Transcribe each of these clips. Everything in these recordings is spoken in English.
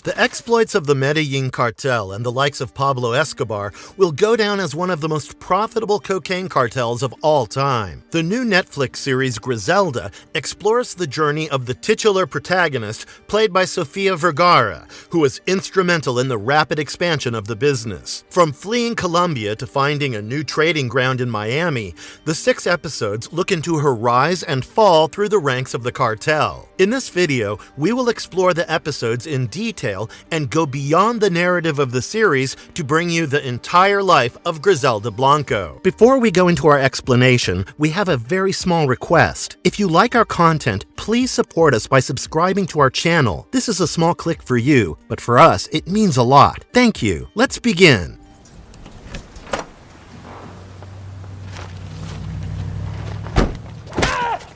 The exploits of the Medellin cartel and the likes of Pablo Escobar will go down as one of the most profitable cocaine cartels of all time. The new Netflix series Griselda explores the journey of the titular protagonist, played by Sofia Vergara, who was instrumental in the rapid expansion of the business. From fleeing Colombia to finding a new trading ground in Miami, the 6 episodes look into her rise and fall through the ranks of the cartel. In this video, we will explore the episodes in detail and go beyond the narrative of the series to bring you the entire life of Griselda Blanco. Before we go into our explanation, we have a very small request. If you like our content, please support us by subscribing to our channel. This is a small click for you, but for us, it means a lot. Thank you. Let's begin.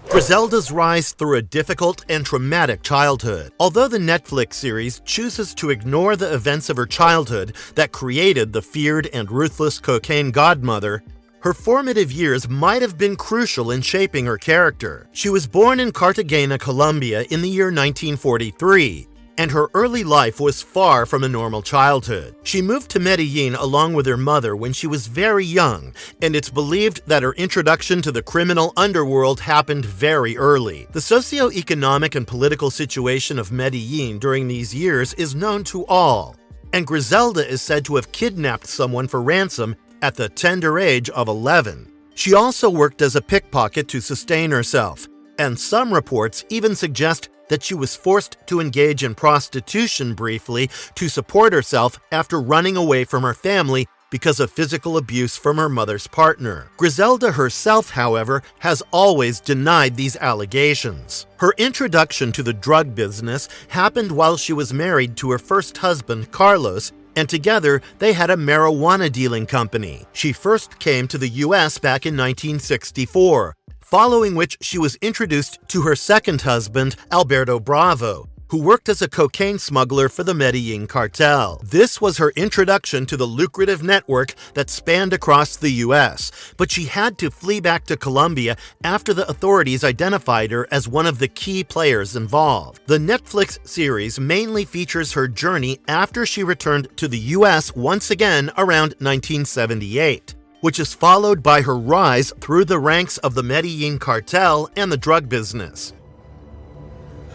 Griselda's rise through a difficult and traumatic childhood. Although the Netflix series chooses to ignore the events of her childhood that created the feared and ruthless cocaine godmother, her formative years might have been crucial in shaping her character. She was born in Cartagena, Colombia in the year 1943. And her early life was far from a normal childhood. She moved to Medellin along with her mother when she was very young, and it's believed that her introduction to the criminal underworld happened very early. The socio-economic and political situation of Medellin during these years is known to all, and Griselda is said to have kidnapped someone for ransom at the tender age of 11. She also worked as a pickpocket to sustain herself, and some reports even suggest that she was forced to engage in prostitution briefly to support herself after running away from her family because of physical abuse from her mother's partner. Griselda herself, however, has always denied these allegations. Her introduction to the drug business happened while she was married to her first husband, Carlos, and together they had a marijuana dealing company. She first came to the US back in 1964. Following which she was introduced to her second husband, Alberto Bravo, who worked as a cocaine smuggler for the Medellin cartel. This was her introduction to the lucrative network that spanned across the US, but she had to flee back to Colombia after the authorities identified her as one of the key players involved. The Netflix series mainly features her journey after she returned to the US once again around 1978. Which is followed by her rise through the ranks of the Medellin cartel and the drug business.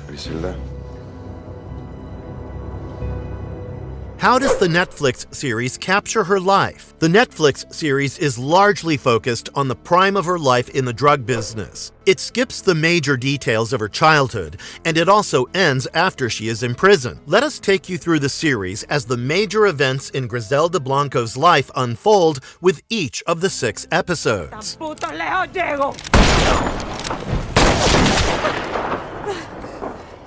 Griselda. How does the Netflix series capture her life? The Netflix series is largely focused on the prime of her life in the drug business. It skips the major details of her childhood, and it also ends after she is in prison. Let us take you through the series as the major events in Griselda Blanco's life unfold with each of the 6 episodes.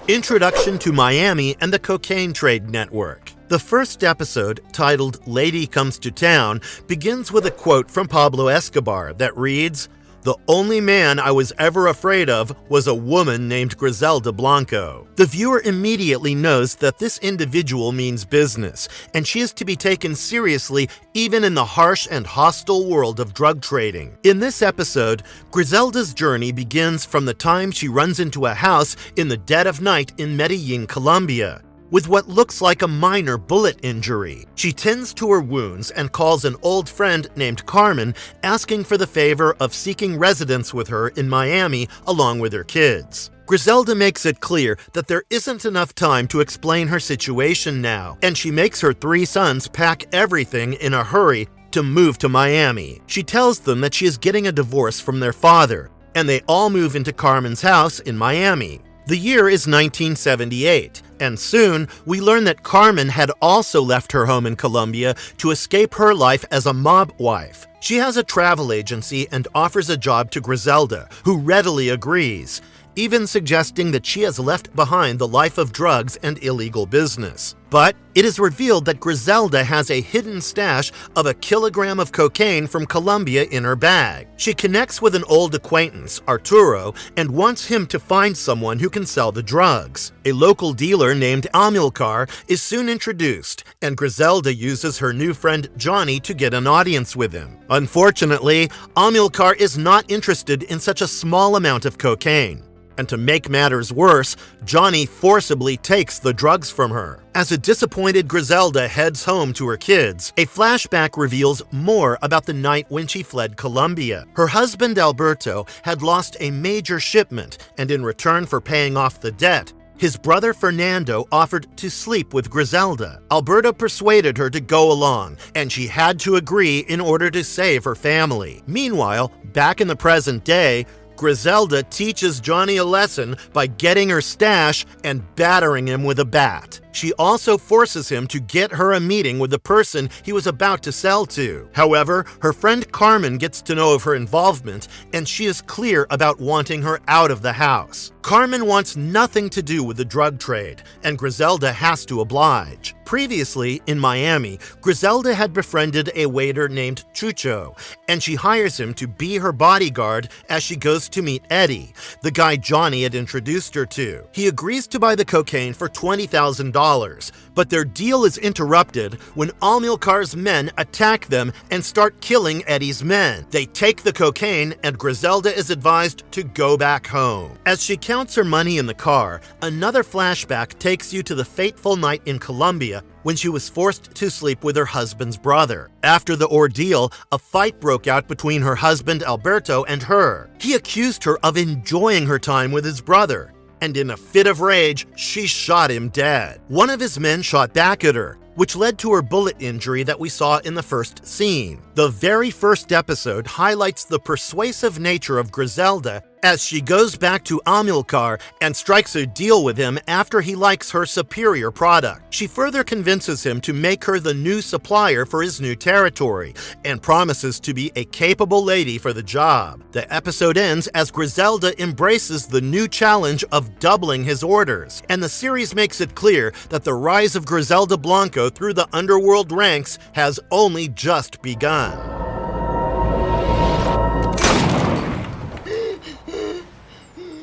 Introduction to Miami and the cocaine trade network. The first episode, titled Lady Comes to Town, begins with a quote from Pablo Escobar that reads, "The only man I was ever afraid of was a woman named Griselda Blanco." The viewer immediately knows that this individual means business, and she is to be taken seriously even in the harsh and hostile world of drug trading. In this episode, Griselda's journey begins from the time she runs into a house in the dead of night in Medellin, Colombia, with what looks like a minor bullet injury. She tends to her wounds and calls an old friend named Carmen, asking for the favor of seeking residence with her in Miami along with her kids. Griselda makes it clear that there isn't enough time to explain her situation now, and she makes her 3 sons pack everything in a hurry to move to Miami. She tells them that she is getting a divorce from their father, and they all move into Carmen's house in Miami. The year is 1978, and soon we learn that Carmen had also left her home in Colombia to escape her life as a mob wife. She has a travel agency and offers a job to Griselda, who readily agrees, even suggesting that she has left behind the life of drugs and illegal business. But it is revealed that Griselda has a hidden stash of 1 kilogram of cocaine from Colombia in her bag. She connects with an old acquaintance, Arturo, and wants him to find someone who can sell the drugs. A local dealer named Amilcar is soon introduced, and Griselda uses her new friend Johnny to get an audience with him. Unfortunately, Amilcar is not interested in such a small amount of cocaine. And to make matters worse, Johnny forcibly takes the drugs from her. As a disappointed Griselda heads home to her kids, a flashback reveals more about the night when she fled Colombia. Her husband Alberto had lost a major shipment, and in return for paying off the debt, his brother Fernando offered to sleep with Griselda. Alberto persuaded her to go along, and she had to agree in order to save her family. Meanwhile, back in the present day, Griselda teaches Johnny a lesson by getting her stash and battering him with a bat. She also forces him to get her a meeting with the person he was about to sell to. However, her friend Carmen gets to know of her involvement, and she is clear about wanting her out of the house. Carmen wants nothing to do with the drug trade, and Griselda has to oblige. Previously, in Miami, Griselda had befriended a waiter named Chucho, and she hires him to be her bodyguard as she goes to meet Eddie, the guy Johnny had introduced her to. He agrees to buy the cocaine for $20,000, but their deal is interrupted when Amilcar's men attack them and start killing Eddie's men. They take the cocaine, and Griselda is advised to go back home. As she counts her money in the car, another flashback takes you to the fateful night in Colombia when she was forced to sleep with her husband's brother. After the ordeal, a fight broke out between her husband Alberto and her. He accused her of enjoying her time with his brother, and in a fit of rage, she shot him dead. One of his men shot back at her, which led to her bullet injury that we saw in the first scene. The very first episode highlights the persuasive nature of Griselda as she goes back to Amilcar and strikes a deal with him after he likes her superior product. She further convinces him to make her the new supplier for his new territory and promises to be a capable lady for the job. The episode ends as Griselda embraces the new challenge of doubling his orders, and the series makes it clear that the rise of Griselda Blanco through the underworld ranks has only just begun.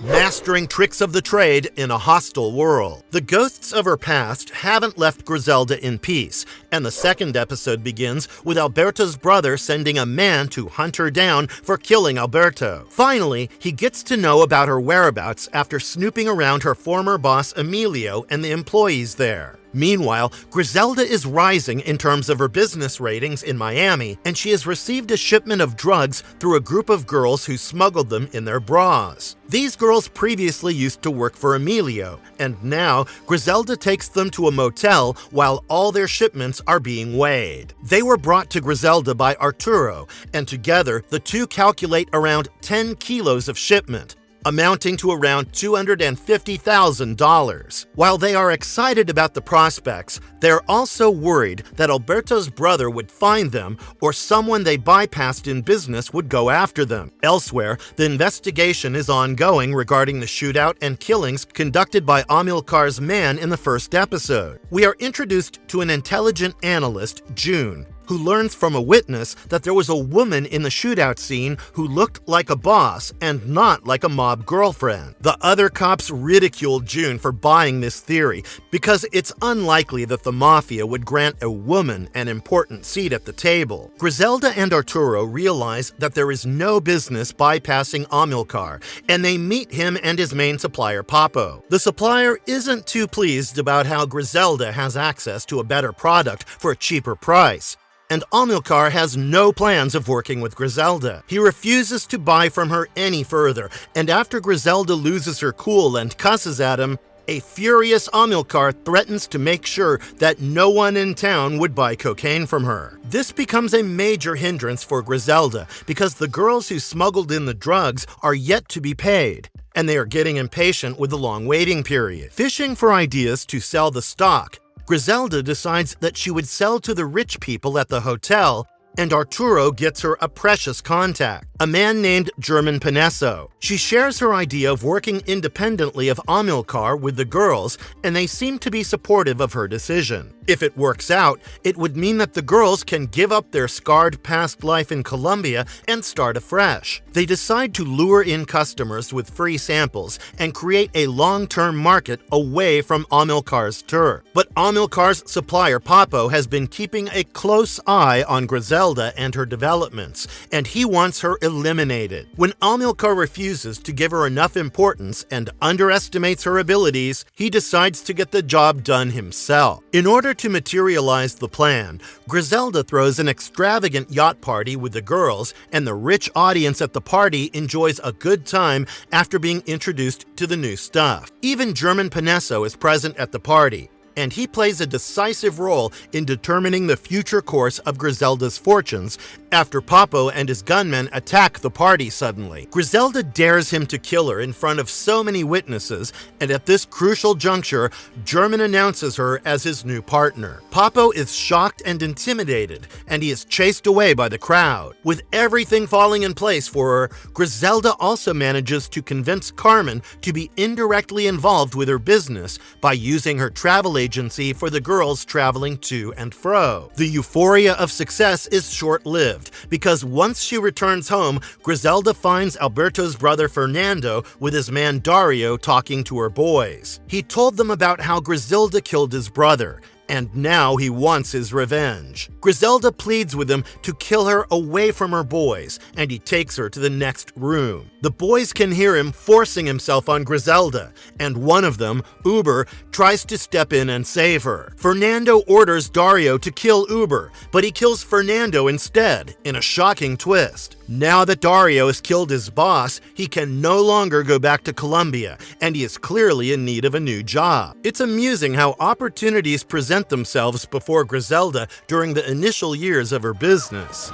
Mastering tricks of the trade in a hostile world. The ghosts of her past haven't left Griselda in peace, and the second episode begins with Alberto's brother sending a man to hunt her down for killing Alberto. Finally, he gets to know about her whereabouts after snooping around her former boss Emilio and the employees there. Meanwhile, Griselda is rising in terms of her business ratings in Miami, and she has received a shipment of drugs through a group of girls who smuggled them in their bras. These girls previously used to work for Emilio, and now Griselda takes them to a motel while all their shipments are being weighed. They were brought to Griselda by Arturo, and together the two calculate around 10 kilos of shipment, amounting to around $250,000. While they are excited about the prospects, they're also worried that Alberto's brother would find them or someone they bypassed in business would go after them. Elsewhere, the investigation is ongoing regarding the shootout and killings conducted by Amilcar's man in the first episode. We are introduced to an intelligent analyst, June, who learns from a witness that there was a woman in the shootout scene who looked like a boss and not like a mob girlfriend. The other cops ridiculed June for buying this theory because it's unlikely that the mafia would grant a woman an important seat at the table. Griselda and Arturo realize that there is no business bypassing Amilcar, and they meet him and his main supplier, Papo. The supplier isn't too pleased about how Griselda has access to a better product for a cheaper price, and Amilcar has no plans of working with Griselda. He refuses to buy from her any further, and after Griselda loses her cool and cusses at him, a furious Amilcar threatens to make sure that no one in town would buy cocaine from her. This becomes a major hindrance for Griselda because the girls who smuggled in the drugs are yet to be paid, and they are getting impatient with the long waiting period. Fishing for ideas to sell the stock, Griselda decides that she would sell to the rich people at the hotel, and Arturo gets her a precious contact, a man named German Pinesso. She shares her idea of working independently of Amilcar with the girls, and they seem to be supportive of her decision. If it works out, it would mean that the girls can give up their scarred past life in Colombia and start afresh. They decide to lure in customers with free samples and create a long-term market away from Amilcar's tour. But Amilcar's supplier Papo has been keeping a close eye on Griselda and her developments, and he wants her eliminated. When Amilcar refuses to give her enough importance and underestimates her abilities, he decides to get the job done himself. In order to materialize the plan, Griselda throws an extravagant yacht party with the girls, and the rich audience at the party enjoys a good time after being introduced to the new stuff. Even German Panesso is present at the party, and he plays a decisive role in determining the future course of Griselda's fortunes after Papo and his gunmen attack the party suddenly. Griselda dares him to kill her in front of so many witnesses, and at this crucial juncture, German announces her as his new partner. Papo is shocked and intimidated, and he is chased away by the crowd. With everything falling in place for her, Griselda also manages to convince Carmen to be indirectly involved with her business by using her travel agency for the girls traveling to and fro. The euphoria of success is short-lived, because once she returns home, Griselda finds Alberto's brother Fernando with his man Dario talking to her boys. He told them about how Griselda killed his brother, and now he wants his revenge. Griselda pleads with him to kill her away from her boys, and he takes her to the next room. The boys can hear him forcing himself on Griselda, and one of them, Uber, tries to step in and save her. Fernando orders Dario to kill Uber, but he kills Fernando instead, in a shocking twist. Now that Dario has killed his boss, he can no longer go back to Colombia, and he is clearly in need of a new job. It's amusing how opportunities present themselves before Griselda during the initial years of her business.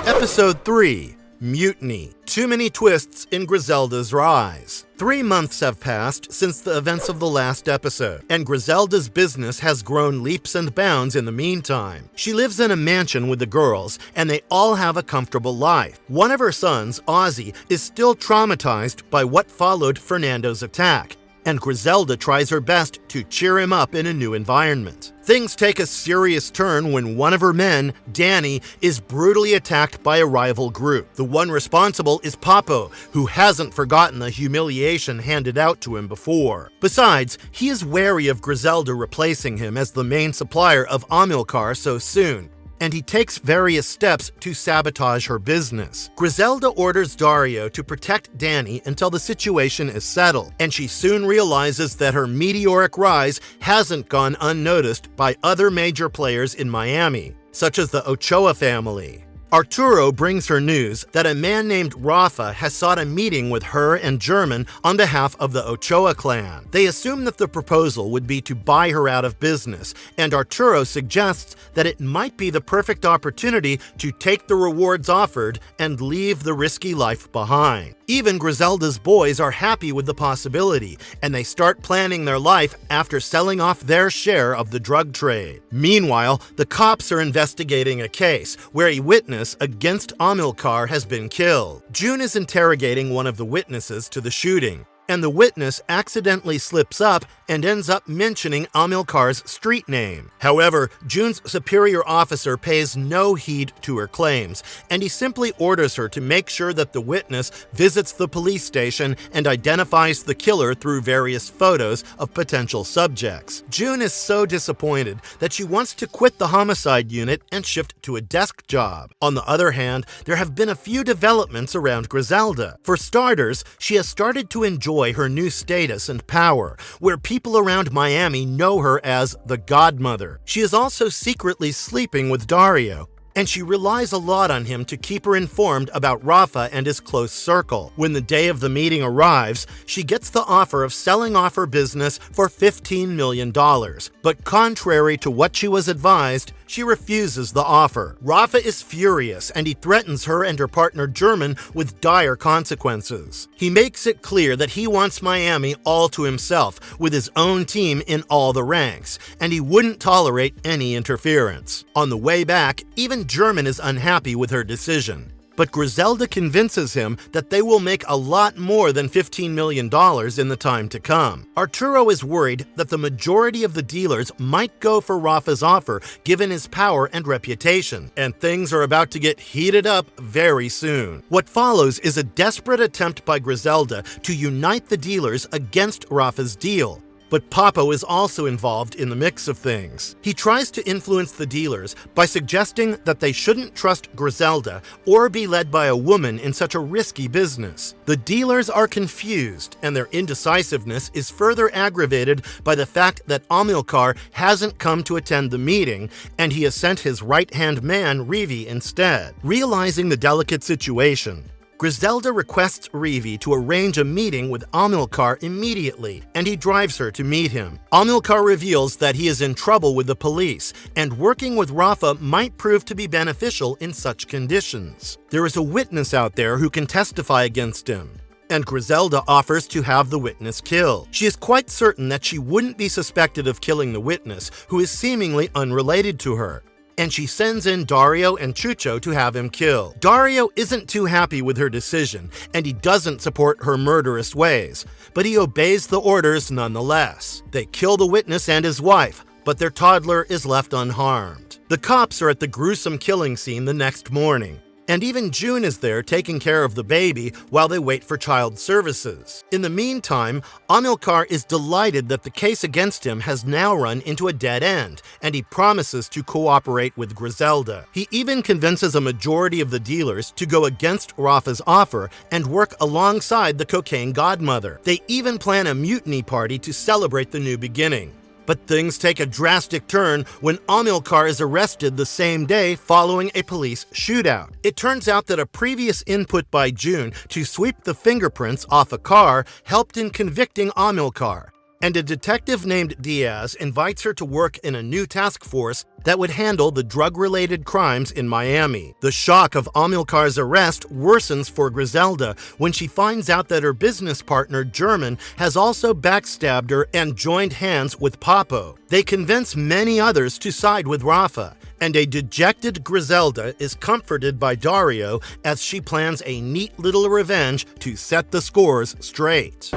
Episode 3. Mutiny. Too many twists in Griselda's rise. 3 months have passed since the events of the last episode, and Griselda's business has grown leaps and bounds in the meantime. She lives in a mansion with the girls, and they all have a comfortable life. One of her sons, Ozzy, is still traumatized by what followed Fernando's attack, and Griselda tries her best to cheer him up in a new environment. Things take a serious turn when one of her men, Danny, is brutally attacked by a rival group. The one responsible is Papo, who hasn't forgotten the humiliation handed out to him before. Besides, he is wary of Griselda replacing him as the main supplier of Amilcar so soon, and he takes various steps to sabotage her business. Griselda orders Dario to protect Danny until the situation is settled, and she soon realizes that her meteoric rise hasn't gone unnoticed by other major players in Miami, such as the Ochoa family. Arturo brings her news that a man named Rafa has sought a meeting with her and German on behalf of the Ochoa clan. They assume that the proposal would be to buy her out of business, and Arturo suggests that it might be the perfect opportunity to take the rewards offered and leave the risky life behind. Even Griselda's boys are happy with the possibility, and they start planning their life after selling off their share of the drug trade. Meanwhile, the cops are investigating a case where a witness against Amilcar has been killed. June is interrogating one of the witnesses to the shooting, and the witness accidentally slips up and ends up mentioning Amilcar's street name. However, June's superior officer pays no heed to her claims, and he simply orders her to make sure that the witness visits the police station and identifies the killer through various photos of potential subjects. June is so disappointed that she wants to quit the homicide unit and shift to a desk job. On the other hand, there have been a few developments around Griselda. For starters, she has started to enjoy her new status and power, where people around Miami know her as the Godmother. She is also secretly sleeping with Dario, and she relies a lot on him to keep her informed about Rafa and his close circle. When the day of the meeting arrives, she gets the offer of selling off her business for $15 million. But contrary to what she was advised, she refuses the offer. Rafa is furious, and he threatens her and her partner German with dire consequences. He makes it clear that he wants Miami all to himself, with his own team in all the ranks, and he wouldn't tolerate any interference. On the way back, even German is unhappy with her decision. But Griselda convinces him that they will make a lot more than $15 million in the time to come. Arturo is worried that the majority of the dealers might go for Rafa's offer given his power and reputation, and things are about to get heated up very soon. What follows is a desperate attempt by Griselda to unite the dealers against Rafa's deal. But Papo is also involved in the mix of things. He tries to influence the dealers by suggesting that they shouldn't trust Griselda or be led by a woman in such a risky business. The dealers are confused, and their indecisiveness is further aggravated by the fact that Amilcar hasn't come to attend the meeting, and he has sent his right-hand man, Rivi, instead. Realizing the delicate situation, Griselda requests Rivi to arrange a meeting with Amilcar immediately, and he drives her to meet him. Amilcar reveals that he is in trouble with the police, and working with Rafa might prove to be beneficial in such conditions. There is a witness out there who can testify against him, and Griselda offers to have the witness killed. She is quite certain that she wouldn't be suspected of killing the witness, who is seemingly unrelated to her, and she sends in Dario and Chucho to have him killed. Dario isn't too happy with her decision, and he doesn't support her murderous ways, but he obeys the orders nonetheless. They kill the witness and his wife, but their toddler is left unharmed. The cops are at the gruesome killing scene the next morning, and even June is there taking care of the baby while they wait for child services. In the meantime, Amilcar is delighted that the case against him has now run into a dead end, and he promises to cooperate with Griselda. He even convinces a majority of the dealers to go against Rafa's offer and work alongside the cocaine godmother. They even plan a mutiny party to celebrate the new beginning. But things take a drastic turn when Amilcar is arrested the same day following a police shootout. It turns out that a previous input by June to sweep the fingerprints off a car helped in convicting Amilcar, and a detective named Diaz invites her to work in a new task force that would handle the drug-related crimes in Miami. The shock of Amilcar's arrest worsens for Griselda when she finds out that her business partner, German, has also backstabbed her and joined hands with Papo. They convince many others to side with Rafa, and a dejected Griselda is comforted by Dario as she plans a neat little revenge to set the scores straight.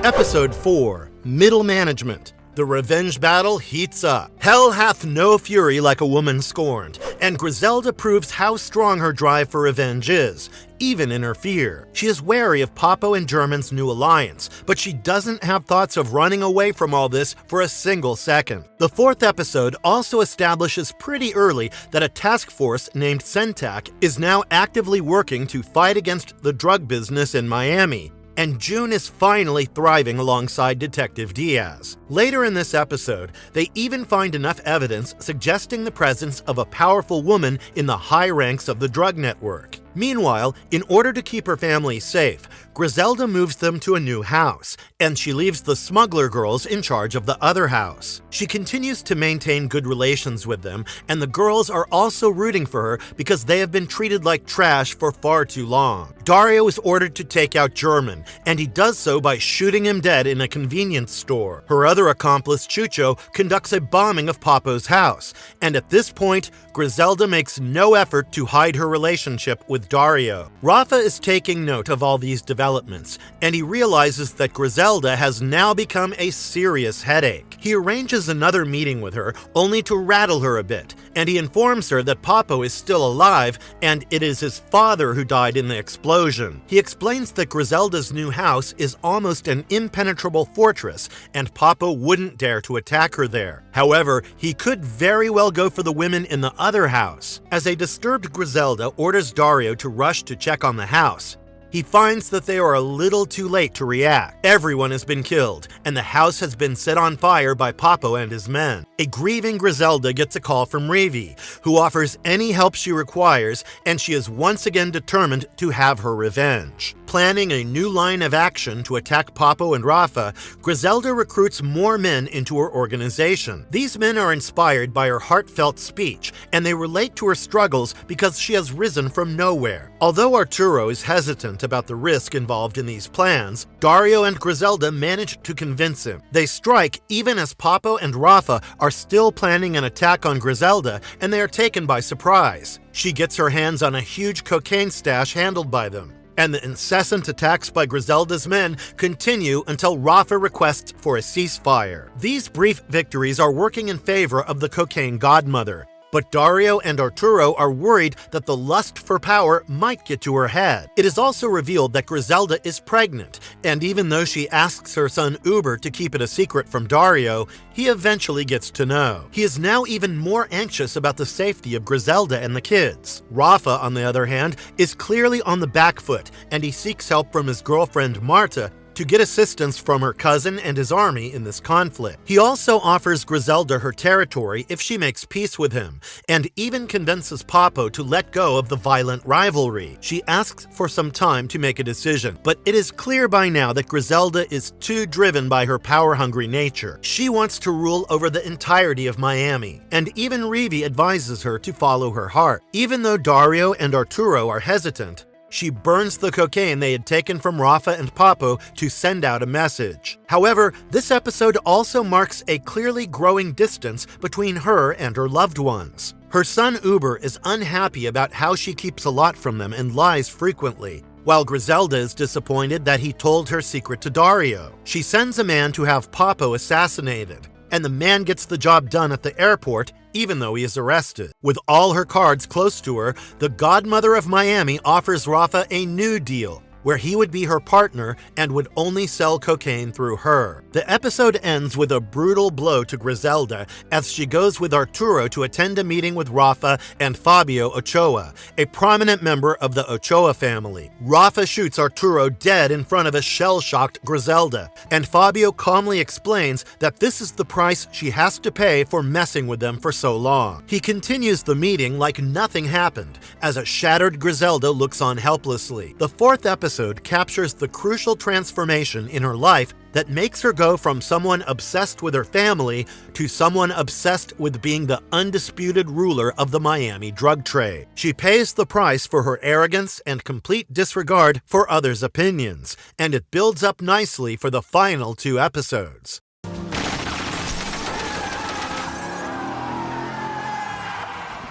Episode 4, Middle Management. The revenge battle heats up. Hell hath no fury like a woman scorned, and Griselda proves how strong her drive for revenge is, even in her fear. She is wary of Papo and German's new alliance, but she doesn't have thoughts of running away from all this for a single second. The 4th episode also establishes pretty early that a task force named Centac is now actively working to fight against the drug business in Miami, and June is finally thriving alongside Detective Diaz. Later in this episode, they even find enough evidence suggesting the presence of a powerful woman in the high ranks of the drug network. Meanwhile, in order to keep her family safe, Griselda moves them to a new house, and she leaves the smuggler girls in charge of the other house. She continues to maintain good relations with them, and the girls are also rooting for her because they have been treated like trash for far too long. Dario is ordered to take out German, and he does so by shooting him dead in a convenience store. Her other accomplice, Chucho, conducts a bombing of Papo's house, and at this point, Griselda makes no effort to hide her relationship with Dario. Rafa is taking note of all these developments, and he realizes that Griselda has now become a serious headache. He arranges another meeting with her, only to rattle her a bit, and he informs her that Papo is still alive, and it is his father who died in the explosion. He explains that Griselda's new house is almost an impenetrable fortress, and Papo wouldn't dare to attack her there. However, he could very well go for the women in the other house. As a disturbed Griselda orders Dario to rush to check on the house, he finds that they are a little too late to react. Everyone has been killed, and the house has been set on fire by Papo and his men. A grieving Griselda gets a call from Rivi, who offers any help she requires, and she is once again determined to have her revenge. Planning a new line of action to attack Papo and Rafa, Griselda recruits more men into her organization. These men are inspired by her heartfelt speech, and they relate to her struggles because she has risen from nowhere. Although Arturo is hesitant hesitant about the risk involved in these plans, Dario and Griselda manage to convince him. They strike even as Papo and Rafa are still planning an attack on Griselda, and they are taken by surprise. She gets her hands on a huge cocaine stash handled by them, and the incessant attacks by Griselda's men continue until Rafa requests for a ceasefire. These brief victories are working in favor of the cocaine godmother, but Dario and Arturo are worried that the lust for power might get to her head. It is also revealed that Griselda is pregnant, and even though she asks her son Uber to keep it a secret from Dario, he eventually gets to know. He is now even more anxious about the safety of Griselda and the kids. Rafa, on the other hand, is clearly on the back foot, and he seeks help from his girlfriend Marta to get assistance from her cousin and his army in this conflict. He also offers Griselda her territory if she makes peace with him, and even convinces Papo to let go of the violent rivalry. She asks for some time to make a decision, but it is clear by now that Griselda is too driven by her power-hungry nature. She wants to rule over the entirety of Miami, and even Rivi advises her to follow her heart. Even though Dario and Arturo are hesitant, she burns the cocaine they had taken from Rafa and Papo to send out a message. However, this episode also marks a clearly growing distance between her and her loved ones. Her son Uber is unhappy about how she keeps a lot from them and lies frequently, while Griselda is disappointed that he told her secret to Dario. She sends a man to have Papo assassinated, and the man gets the job done at the airport even though he is arrested. With all her cards close to her, the godmother of Miami offers Rafa a new deal, where he would be her partner and would only sell cocaine through her. The episode ends with a brutal blow to Griselda as she goes with Arturo to attend a meeting with Rafa and Fabio Ochoa, a prominent member of the Ochoa family. Rafa shoots Arturo dead in front of a shell-shocked Griselda, and Fabio calmly explains that this is the price she has to pay for messing with them for so long. He continues the meeting like nothing happened, as a shattered Griselda looks on helplessly. The fourth episode captures the crucial transformation in her life that makes her go from someone obsessed with her family to someone obsessed with being the undisputed ruler of the Miami drug trade. She pays the price for her arrogance and complete disregard for others' opinions, and it builds up nicely for the final 2 episodes.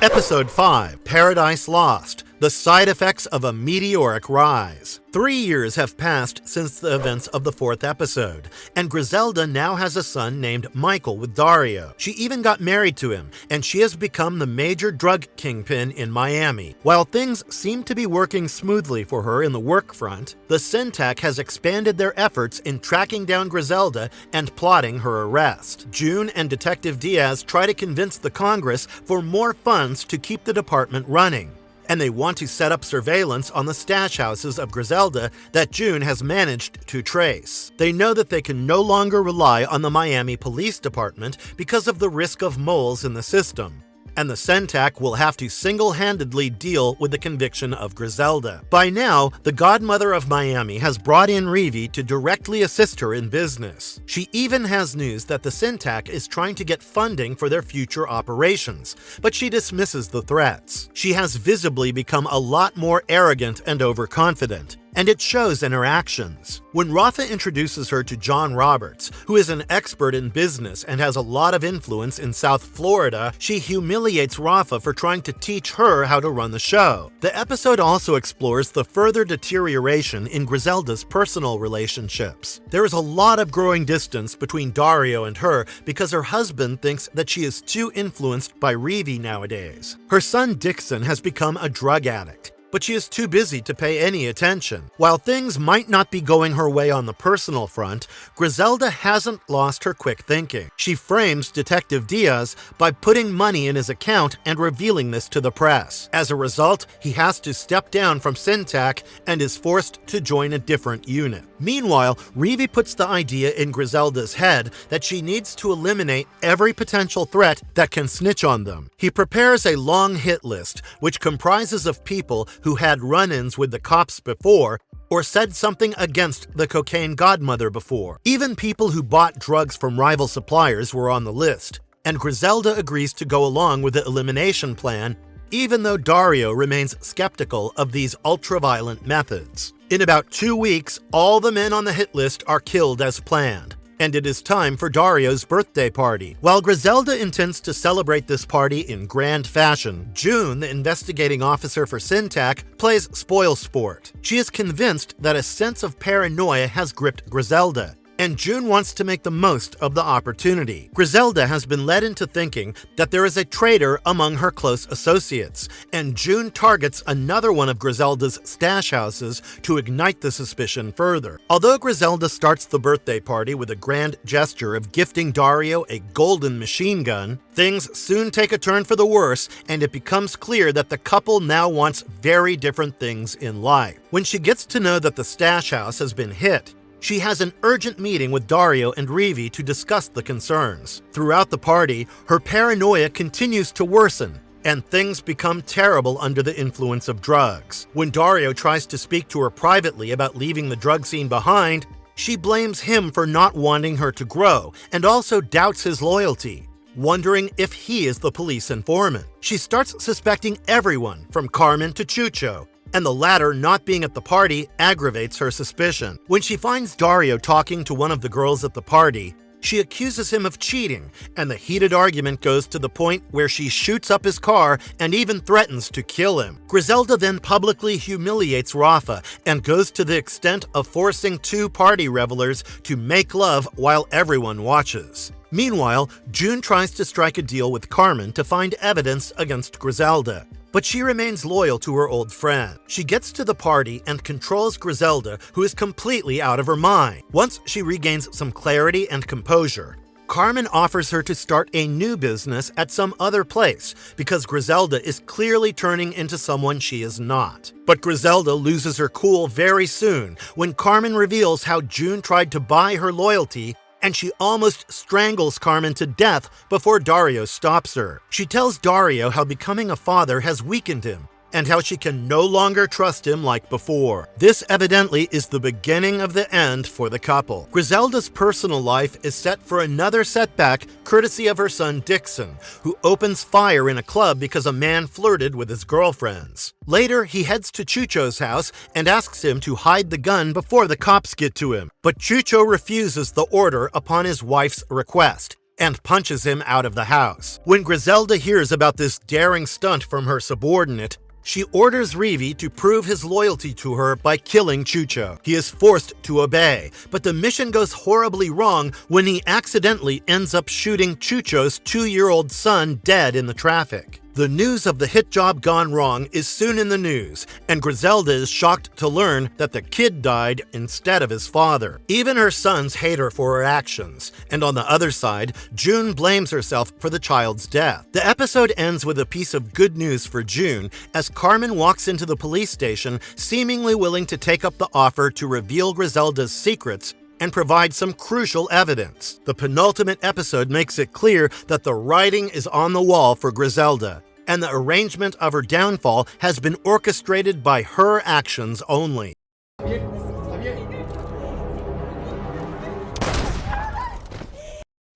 Episode 5, Paradise Lost. The side effects of a meteoric rise. 3 years have passed since the events of the 4th episode, and Griselda now has a son named Michael with Dario. She even got married to him, and she has become the major drug kingpin in Miami. While things seem to be working smoothly for her in the work front, the Syntac has expanded their efforts in tracking down Griselda and plotting her arrest. June and Detective Diaz try to convince the Congress for more funds to keep the department running, and they want to set up surveillance on the stash houses of Griselda that June has managed to trace. They know that they can no longer rely on the Miami Police Department because of the risk of moles in the system, and the Syntac will have to single-handedly deal with the conviction of Griselda. By now, the godmother of Miami has brought in Rivi to directly assist her in business. She even has news that the Syntac is trying to get funding for their future operations, but she dismisses the threats. She has visibly become a lot more arrogant and overconfident, and it shows in her actions. When Rafa introduces her to John Roberts, who is an expert in business and has a lot of influence in South Florida, she humiliates Rafa for trying to teach her how to run the show. The episode also explores the further deterioration in Griselda's personal relationships. There is a lot of growing distance between Dario and her because her husband thinks that she is too influenced by Rivi nowadays. Her son Dixon has become a drug addict, but she is too busy to pay any attention. While things might not be going her way on the personal front, Griselda hasn't lost her quick thinking. She frames Detective Diaz by putting money in his account and revealing this to the press. As a result, he has to step down from Syntac and is forced to join a different unit. Meanwhile, Rivi puts the idea in Griselda's head that she needs to eliminate every potential threat that can snitch on them. He prepares a long hit list, which comprises of people who had run-ins with the cops before or said something against the cocaine godmother before. Even people who bought drugs from rival suppliers were on the list, and Griselda agrees to go along with the elimination plan, even though Dario remains skeptical of these ultra-violent methods. In about 2 weeks, all the men on the hit list are killed as planned, and it is time for Dario's birthday party. While Griselda intends to celebrate this party in grand fashion, June, the investigating officer for Syntac, plays spoilsport. She is convinced that a sense of paranoia has gripped Griselda, and June wants to make the most of the opportunity. Griselda has been led into thinking that there is a traitor among her close associates, and June targets another one of Griselda's stash houses to ignite the suspicion further. Although Griselda starts the birthday party with a grand gesture of gifting Dario a golden machine gun, things soon take a turn for the worse, and it becomes clear that the couple now wants very different things in life. When she gets to know that the stash house has been hit, she has an urgent meeting with Dario and Rivi to discuss the concerns. Throughout the party, her paranoia continues to worsen, and things become terrible under the influence of drugs. When Dario tries to speak to her privately about leaving the drug scene behind, she blames him for not wanting her to grow, and also doubts his loyalty, wondering if he is the police informant. She starts suspecting everyone, from Carmen to Chucho, and the latter not being at the party aggravates her suspicion. When she finds Dario talking to one of the girls at the party, she accuses him of cheating, and the heated argument goes to the point where she shoots up his car and even threatens to kill him. Griselda then publicly humiliates Rafa and goes to the extent of forcing 2 party revelers to make love while everyone watches. Meanwhile, June tries to strike a deal with Carmen to find evidence against Griselda, but she remains loyal to her old friend. She gets to the party and controls Griselda, who is completely out of her mind. Once she regains some clarity and composure, Carmen offers her to start a new business at some other place because Griselda is clearly turning into someone she is not. But Griselda loses her cool very soon when Carmen reveals how June tried to buy her loyalty, and she almost strangles Carmen to death before Dario stops her. She tells Dario how becoming a father has weakened him, and how she can no longer trust him like before. This evidently is the beginning of the end for the couple. Griselda's personal life is set for another setback courtesy of her son Dixon, who opens fire in a club because a man flirted with his girlfriends. Later, he heads to Chucho's house and asks him to hide the gun before the cops get to him, but Chucho refuses the order upon his wife's request and punches him out of the house. When Griselda hears about this daring stunt from her subordinate, she orders Rivi to prove his loyalty to her by killing Chucho. He is forced to obey, but the mission goes horribly wrong when he accidentally ends up shooting Chucho's 2-year-old son dead in the traffic. The news of the hit job gone wrong is soon in the news, and Griselda is shocked to learn that the kid died instead of his father. Even her sons hate her for her actions, and on the other side, June blames herself for the child's death. The episode ends with a piece of good news for June as Carmen walks into the police station, seemingly willing to take up the offer to reveal Griselda's secrets and provide some crucial evidence. The penultimate episode makes it clear that the writing is on the wall for Griselda, and the arrangement of her downfall has been orchestrated by her actions only.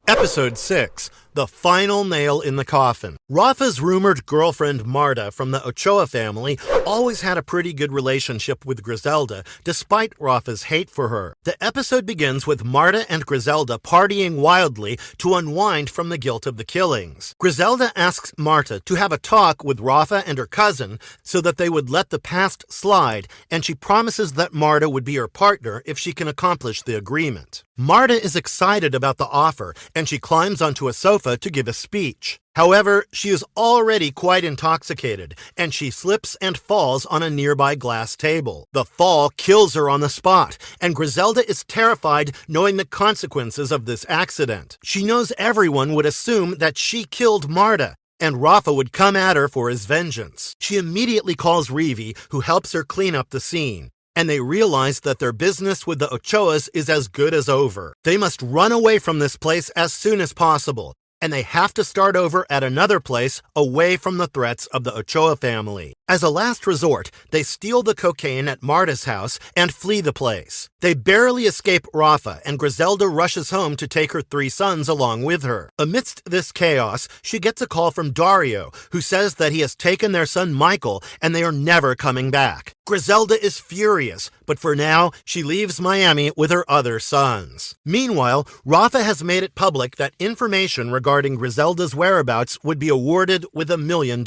Episode 6. The final nail in the coffin. Rafa's rumored girlfriend Marta from the Ochoa family always had a pretty good relationship with Griselda, despite Rafa's hate for her. The episode begins with Marta and Griselda partying wildly to unwind from the guilt of the killings. Griselda asks Marta to have a talk with Rafa and her cousin so that they would let the past slide, and she promises that Marta would be her partner if she can accomplish the agreement. Marta is excited about the offer, and she climbs onto a sofa to give a speech. However, she is already quite intoxicated, and she slips and falls on a nearby glass table. The fall kills her on the spot, and Griselda is terrified knowing the consequences of this accident. She knows everyone would assume that she killed Marta, and Rafa would come at her for his vengeance. She immediately calls Rivi, who helps her clean up the scene, and they realize that their business with the Ochoas is as good as over. They must run away from this place as soon as possible, and they have to start over at another place away from the threats of the Ochoa family. As a last resort, they steal the cocaine at Marta's house and flee the place. They barely escape Rafa, and Griselda rushes home to take her 3 sons along with her. Amidst this chaos, she gets a call from Dario, who says that he has taken their son Michael and they are never coming back. Griselda is furious, but for now, she leaves Miami with her other sons. Meanwhile, Rafa has made it public that information regarding Griselda's whereabouts would be awarded with $1 million.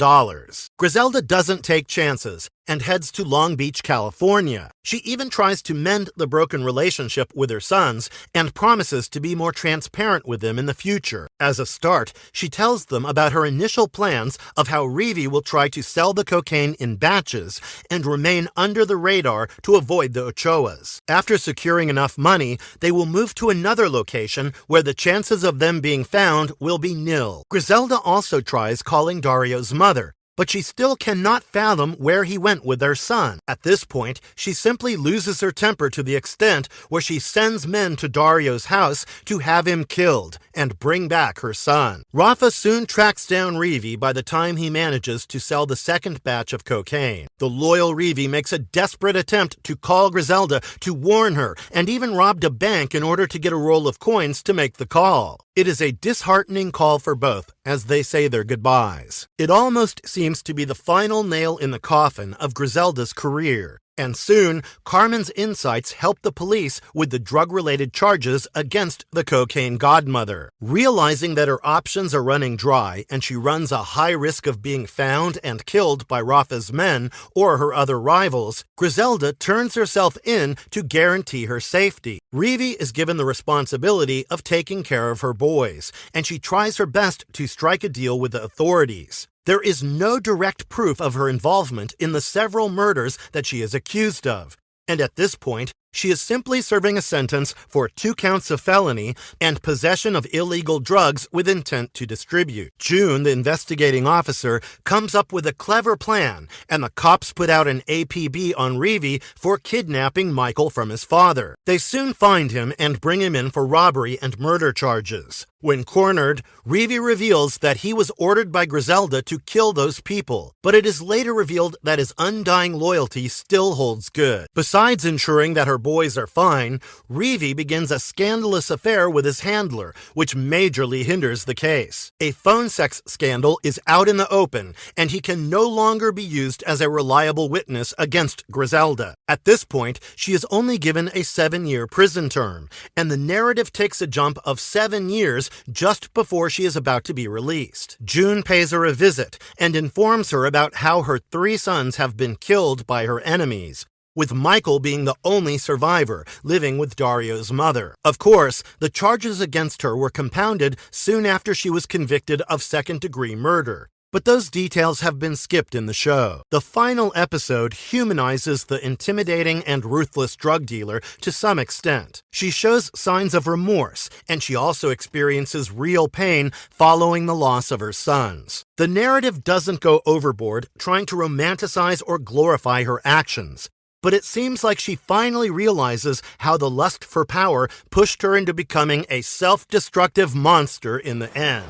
Griselda doesn't take chances and heads to Long Beach, California. She even tries to mend the broken relationship with her sons and promises to be more transparent with them in the future. As a start, she tells them about her initial plans of how Rivi will try to sell the cocaine in batches and remain under the radar to avoid the Ochoas. After securing enough money, they will move to another location where the chances of them being found will be nil. Griselda also tries calling Dario's mother, but she still cannot fathom where he went with their son. At this point, she simply loses her temper to the extent where she sends men to Dario's house to have him killed and bring back her son. Rafa soon tracks down Rivi by the time he manages to sell the second batch of cocaine. The loyal Rivi makes a desperate attempt to call Griselda to warn her and even robbed a bank in order to get a roll of coins to make the call. It is a disheartening call for both as they say their goodbyes. It almost seems to be the final nail in the coffin of Griselda's career. And soon, Carmen's insights help the police with the drug-related charges against the cocaine godmother. Realizing that her options are running dry and she runs a high risk of being found and killed by Rafa's men or her other rivals, Griselda turns herself in to guarantee her safety. Rivi is given the responsibility of taking care of her boys, and she tries her best to strike a deal with the authorities. There is no direct proof of her involvement in the several murders that she is accused of, and at this point, she is simply serving a sentence for 2 counts of felony and possession of illegal drugs with intent to distribute. June, the investigating officer, comes up with a clever plan, and the cops put out an APB on Rivi for kidnapping Michael from his father. They soon find him and bring him in for robbery and murder charges. When cornered, Rivi reveals that he was ordered by Griselda to kill those people, but it is later revealed that his undying loyalty still holds good. Besides ensuring that her boys are fine, Rivi begins a scandalous affair with his handler, which majorly hinders the case. A phone sex scandal is out in the open, and he can no longer be used as a reliable witness against Griselda. At this point, she is only given a 7-year prison term, and the narrative takes a jump of 7 years just before she is about to be released. June pays her a visit and informs her about how her 3 sons have been killed by her enemies, with Michael being the only survivor, living with Dario's mother. Of course, the charges against her were compounded soon after she was convicted of second-degree murder. But those details have been skipped in the show. The final episode humanizes the intimidating and ruthless drug dealer to some extent. She shows signs of remorse, and she also experiences real pain following the loss of her sons. The narrative doesn't go overboard trying to romanticize or glorify her actions, but it seems like she finally realizes how the lust for power pushed her into becoming a self-destructive monster in the end.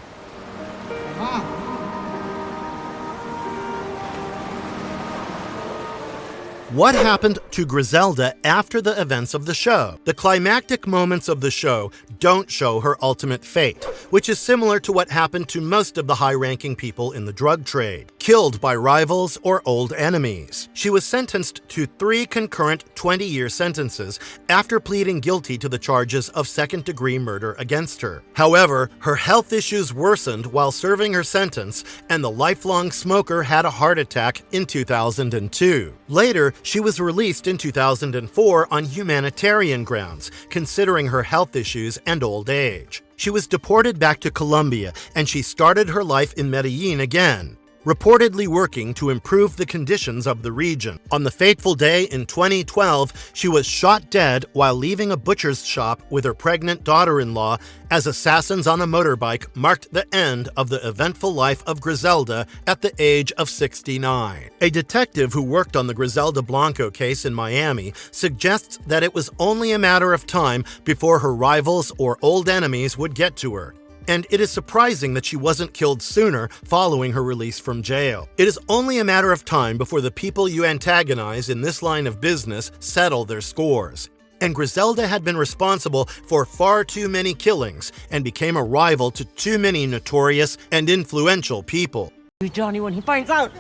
What happened to Griselda after the events of the show? The climactic moments of the show don't show her ultimate fate, which is similar to what happened to most of the high-ranking people in the drug trade, killed by rivals or old enemies. She was sentenced to 3 concurrent 20-year sentences after pleading guilty to the charges of second-degree murder against her. However, her health issues worsened while serving her sentence, and the lifelong smoker had a heart attack in 2002. Later, she was released in 2004 on humanitarian grounds, considering her health issues and old age. She was deported back to Colombia, and she started her life in Medellin again, reportedly working to improve the conditions of the region. On the fateful day in 2012, she was shot dead while leaving a butcher's shop with her pregnant daughter-in-law as assassins on a motorbike marked the end of the eventful life of Griselda at the age of 69. A detective who worked on the Griselda Blanco case in Miami suggests that it was only a matter of time before her rivals or old enemies would get to her. and it is surprising that she wasn't killed sooner following her release from jail. It is only a matter of time before the people you antagonize in this line of business settle their scores. And Griselda had been responsible for far too many killings and became a rival to too many notorious and influential people. Johnny, when he finds out.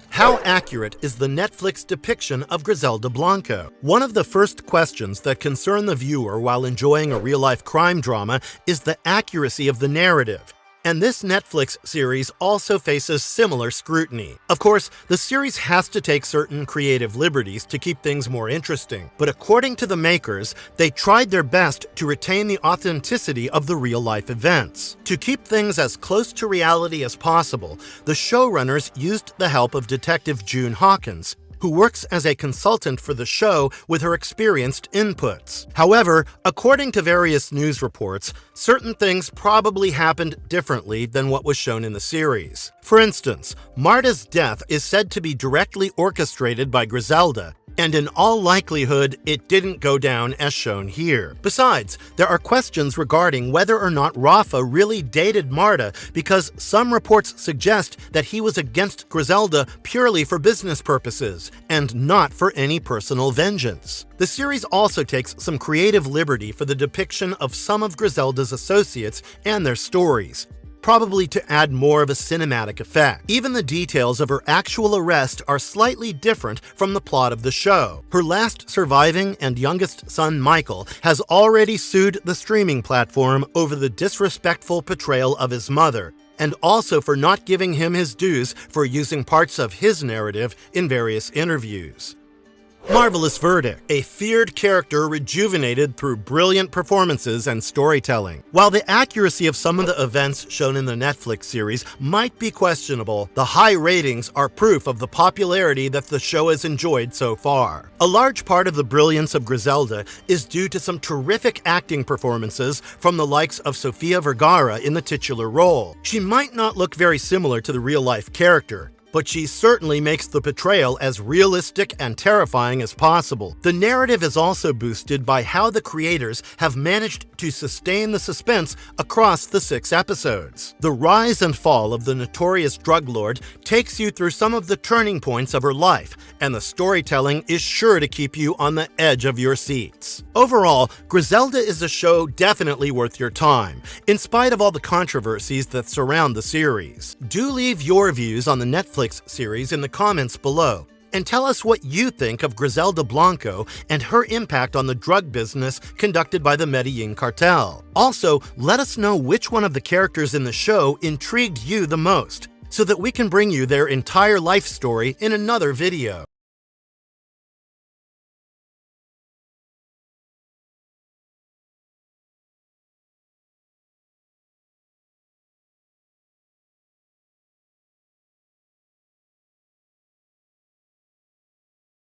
How accurate is the Netflix depiction of Griselda Blanco? One of the first questions that concern the viewer while enjoying a real-life crime drama is the accuracy of the narrative. And this Netflix series also faces similar scrutiny. Of course, the series has to take certain creative liberties to keep things more interesting, but according to the makers, they tried their best to retain the authenticity of the real-life events. To keep things as close to reality as possible, the showrunners used the help of Detective June Hawkins, who works as a consultant for the show with her experienced inputs. However, according to various news reports, certain things probably happened differently than what was shown in the series. For instance, Marta's death is said to be directly orchestrated by Griselda, and in all likelihood, it didn't go down as shown here. Besides, there are questions regarding whether or not Rafa really dated Marta, because some reports suggest that he was against Griselda purely for business purposes, and not for any personal vengeance. The series also takes some creative liberty for the depiction of some of Griselda's associates and their stories, probably to add more of a cinematic effect. Even the details of her actual arrest are slightly different from the plot of the show. Her last surviving and youngest son, Michael, has already sued the streaming platform over the disrespectful portrayal of his mother, and also for not giving him his dues for using parts of his narrative in various interviews. Marvelous verdict. A feared character rejuvenated through brilliant performances and storytelling. While the accuracy of some of the events shown in the Netflix series might be questionable, the high ratings are proof of the popularity that the show has enjoyed so far. A large part of the brilliance of Griselda is due to some terrific acting performances from the likes of Sofia Vergara in the titular role. She might not look very similar to the real-life character, but she certainly makes the portrayal as realistic and terrifying as possible. The narrative is also boosted by how the creators have managed to sustain the suspense across the 6 episodes. The rise and fall of the notorious drug lord takes you through some of the turning points of her life, and the storytelling is sure to keep you on the edge of your seats. Overall, Griselda is a show definitely worth your time, in spite of all the controversies that surround the series. Do leave your views on the Netflix series in the comments below, and tell us what you think of Griselda Blanco and her impact on the drug business conducted by the Medellin cartel. Also, let us know which one of the characters in the show intrigued you the most, so that we can bring you their entire life story in another video.